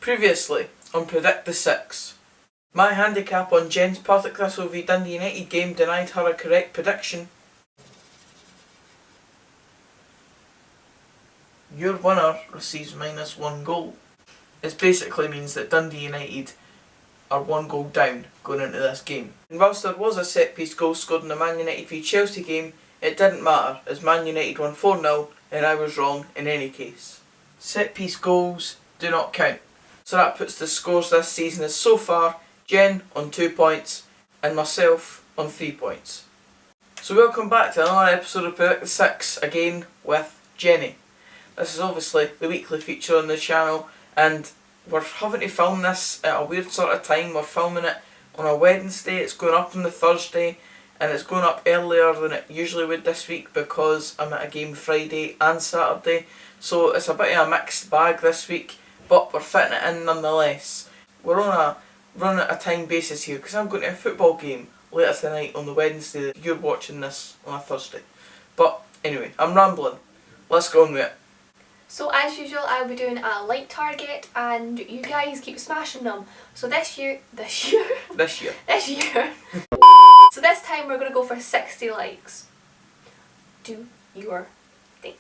Previously on Predict the Six. My handicap on Jen's Partick Thistle v Dundee United game denied her a correct prediction. Your winner receives -1 goal. It basically means that Dundee United are 1 goal down going into this game. And whilst there was a set piece goal scored in the Man United v Chelsea game, it didn't matter as Man United won 4-0 and I was wrong in any case. Set piece goals do not count. So that puts the scores this season as so far Jen on 2 points and myself on 3 points. So welcome back to another episode of Predict the Six, again with Jenny. This is obviously the weekly feature on the channel and we're having to film this at a weird sort of time. We're filming it on a Wednesday, it's going up on the Thursday and it's going up earlier than it usually would this week because I'm at a game Friday and Saturday. So it's a bit of a mixed bag this week, but we're fitting it in nonetheless. We're on a run at a time basis here because I'm going to a football game later tonight on the Wednesday that you're watching this on a Thursday. But anyway, I'm rambling. Let's go on with it. So as usual, I'll be doing a like target and you guys keep smashing them. So this year, so this time we're going to go for 60 likes. Do your thing.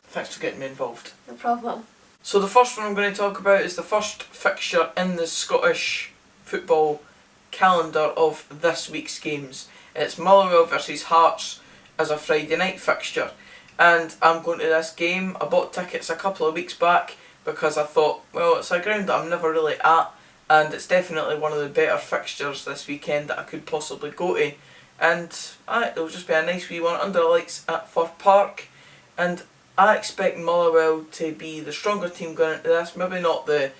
Thanks for getting me involved. No problem. So the first one I'm going to talk about is the first fixture in the Scottish football calendar of this week's games. It's Motherwell versus Hearts as a Friday night fixture. And I'm going to this game. I bought tickets a couple of weeks back because I thought, well, it's a ground that I'm never really at and it's definitely one of the better fixtures this weekend that I could possibly go to. And it'll just be a nice wee one under the lights at Fir Park. And I expect Motherwell to be the stronger team going into this. Maybe not the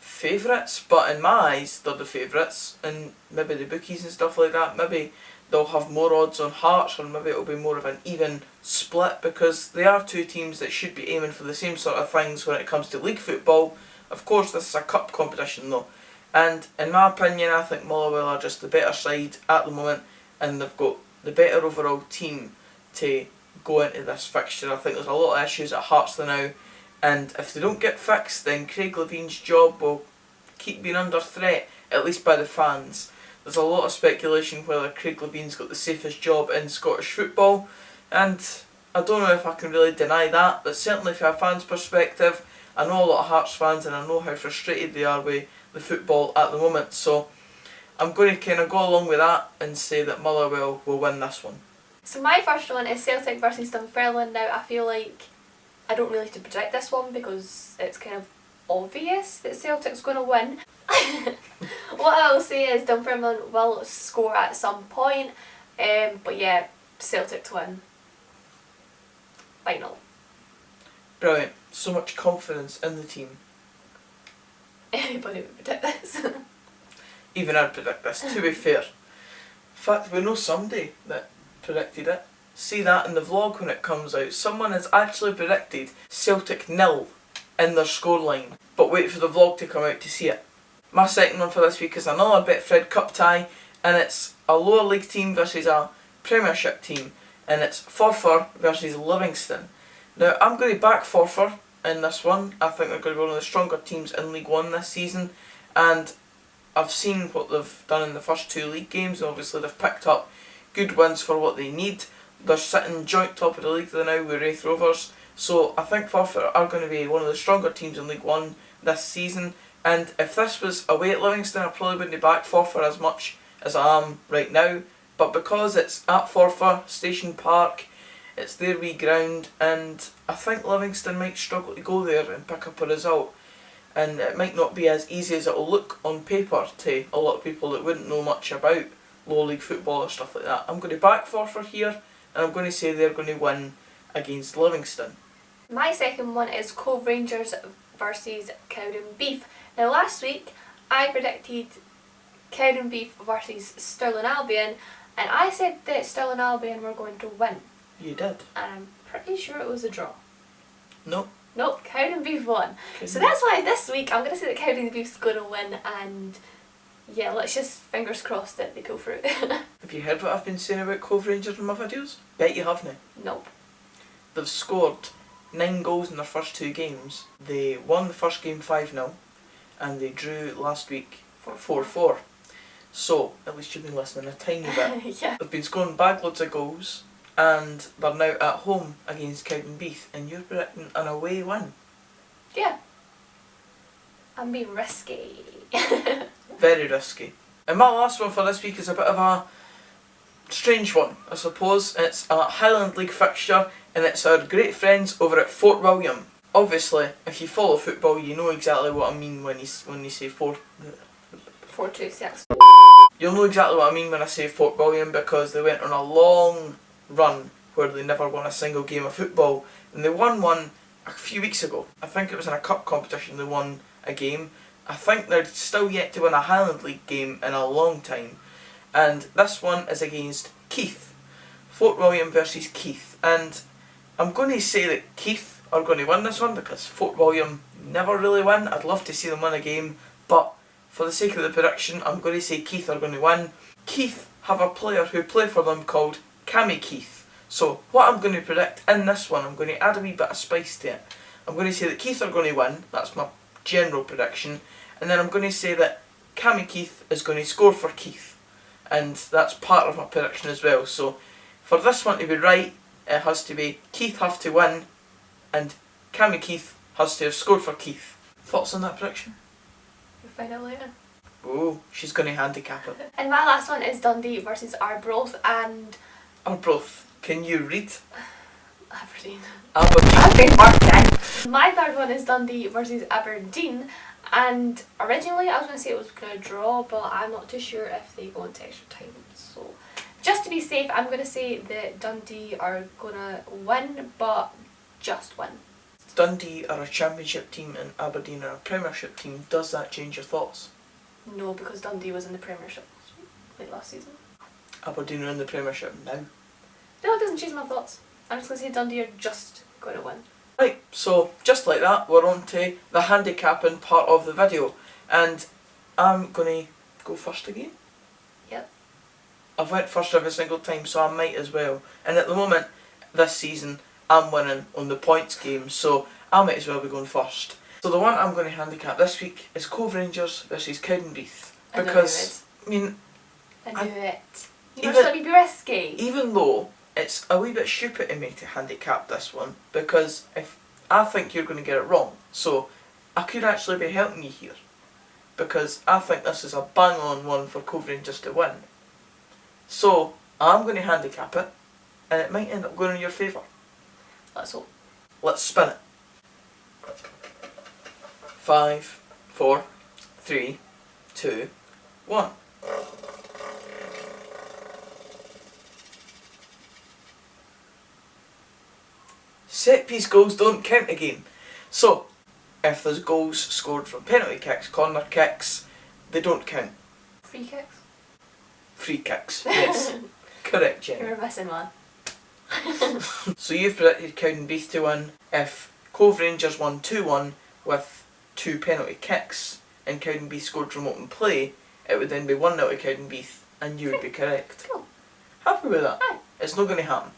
favourites, but in my eyes they're the favourites. And maybe the bookies and stuff like that, maybe they'll have more odds on Hearts, or maybe it'll be more of an even split because they are two teams that should be aiming for the same sort of things when it comes to league football. Of course this is a cup competition though, and in my opinion I think Motherwell are just the better side at the moment and they've got the better overall team to go into this fixture. I think there's a lot of issues at Hearts now, and if they don't get fixed then Craig Levine's job will keep being under threat, at least by the fans. There's a lot of speculation whether Craig Levine's got the safest job in Scottish football, and I don't know if I can really deny that, but certainly from a fan's perspective, I know a lot of Hearts fans and I know how frustrated they are with the football at the moment, so I'm going to kind of go along with that and say that Motherwell will win this one. So my first one is Celtic versus Dunfermline. Now I feel like I don't really have to predict this one because it's kind of obvious that Celtic's going to win. What I'll say is Dunfermline will score at some point, but yeah, Celtic to win. Final. Brilliant. So much confidence in the team. Anybody would predict this. Even I'd predict this, to be fair. In fact, we know somebody that predicted it. See that in the vlog when it comes out. Someone has actually predicted Celtic 0 in their scoreline. But wait for the vlog to come out to see it. My second one for this week is another Betfred Cup tie, and it's a lower league team versus a Premiership team, and it's Forfar versus Livingston. Now I'm going to back Forfar in this one. I think they're going to be one of the stronger teams in League One this season, and I've seen what they've done in the first 2 league games, and obviously they've picked up good wins for what they need. They're sitting joint top of the league now with Wraith Rovers, so I think Forfar are going to be one of the stronger teams in League One this season. And if this was away at Livingston, I probably wouldn't back Forfar as much as I am right now. But because it's at Forfar, Station Park, it's their wee ground, and I think Livingston might struggle to go there and pick up a result. And it might not be as easy as it will look on paper to a lot of people that wouldn't know much about low league football or stuff like that. I'm going to back Forfar here, and I'm going to say they're going to win against Livingston. My second one is Cove Rangers versus Cowdenbeath. Now last week I predicted Cowdenbeath versus Stirling Albion and I said that Stirling Albion were going to win. You did? And I'm pretty sure it was a draw. Nope. Nope, Cowdenbeath won. So that's why this week I'm going to say that Cowdenbeath's going to win, and yeah, let's just fingers crossed that they pull through. Have you heard what I've been saying about Cove Rangers in my videos? Bet you haven't. Nope. They've scored 9 goals in their first 2 games. They won the first game 5-0 and they drew last week 4-4. So, at least you've been listening a tiny bit. Yeah. They've been scoring bag loads of goals, and they're now at home against Cowdenbeath, and you're predicting an away win. Yeah. I'm being risky. Very risky. And my last one for this week is a bit of a strange one, I suppose. It's a Highland League fixture, and it's our great friends over at Fort William. Obviously, if you follow football, you know exactly what I mean when you say 4-2-6. You'll know exactly what I mean when I say Fort William, because they went on a long run where they never won a single game of football, and they won one a few weeks ago. I think it was in a cup competition they won a game. I think they're still yet to win a Highland League game in a long time, and this one is against Keith. Fort William versus Keith, and I'm going to say that Keith are going to win this one because Fort William never really win. I'd love to see them win a game, but for the sake of the prediction, I'm going to say Keith are going to win. Keith have a player who played for them called Cammy Keith. So what I'm going to predict in this one, I'm going to add a wee bit of spice to it. I'm going to say that Keith are going to win. That's my general prediction. And then I'm going to say that Cammy Keith is going to score for Keith. And that's part of my prediction as well. So for this one to be right, it has to be Keith have to win and Cammy Keith has to have scored for Keith. Thoughts on that prediction? We'll find out later. Oh, she's going to handicap it. And my last one is Dundee versus Arbroath and... Arbroath, can you read? Aberdeen. Aberdeen. I've been working. My third one is Dundee versus Aberdeen, and originally I was going to say it was going to draw, but I'm not too sure if they go into extra time. So just to be safe, I'm going to say that Dundee are going to win, but just win. Dundee are a championship team and Aberdeen are a premiership team. Does that change your thoughts? No, because Dundee was in the premiership late last season. Aberdeen are in the premiership now. No, it doesn't change my thoughts. I'm just going to say Dundee are just going to win. Right, so just like that, we're on to the handicapping part of the video. And I'm going to go first again. Yep. I've went first every single time, so I might as well. And at the moment, this season, I'm winning on the points game, so I might as well be going first. So the one I'm going to handicap this week is Cove Rangers versus Cowdenbeath. Because, I mean... I knew it. You must let me be risky. Even though it's a wee bit stupid of me to handicap this one, because if I think you're going to get it wrong, so I could actually be helping you here, because I think this is a bang on one for Cove Rangers to win. So I'm going to handicap it, and it might end up going in your favour. Let's hope. Let's spin it. 5, 4, 3, 2, 1. Set piece goals don't count again. So, if there's goals scored from penalty kicks, corner kicks, they don't count. Free kicks? Free kicks, yes. Correct, Jenny. You're missing one. So you've predicted Cowdenbeath to win. If Cove Rangers won 2-1 with 2 penalty kicks and Cowdenbeath scored from open play, it would then be 1-0 to Cowdenbeath and you would be correct. Cool. Happy with that? Aye. It's not going to happen.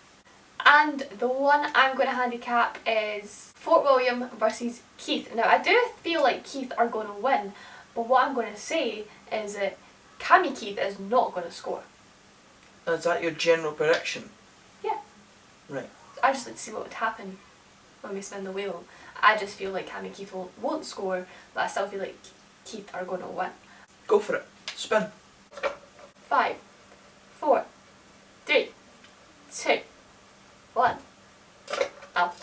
And the one I'm going to handicap is Fort William versus Keith. Now I do feel like Keith are going to win, but what I'm going to say is that Cammy Keith is not going to score. Is that your general prediction? Yeah. Right. I just like to see what would happen when we spin the wheel. I just feel like Cammy Keith won't score, but I still feel like Keith are going to win. Go for it. Spin. 5, 4, 3, 2, 1. Oh.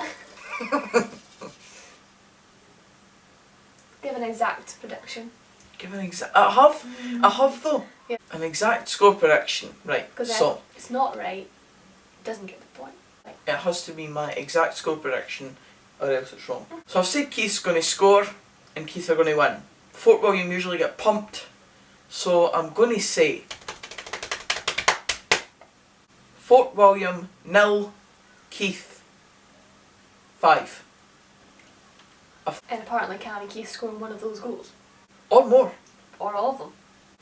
Give an exact prediction. Give an exact... I have though. Yeah. An exact score prediction. Right, Because so... if it's not right, it doesn't get the point. Right. It has to be my exact score prediction or else it's wrong. So I've said Keith's going to score and Keith are going to win. Fort William usually get pumped, so I'm going to say Fort William 0, Keith 5. And apparently Cammy Keith scoring one of those goals. Or more. Or all of them.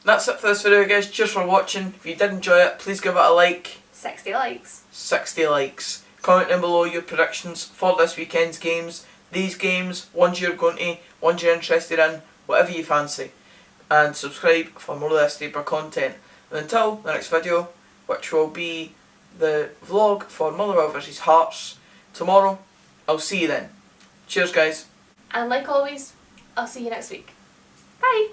That's it for this video guys, cheers for watching. If you did enjoy it, please give it a like. 60 likes. 60 likes. Comment down below your predictions for this weekend's games. These games, ones you're interested in, whatever you fancy. And subscribe for more of this type of content. And until the next video, which will be the vlog for Motherwell versus Hearts tomorrow, I'll see you then. Cheers guys. And like always, I'll see you next week. Bye!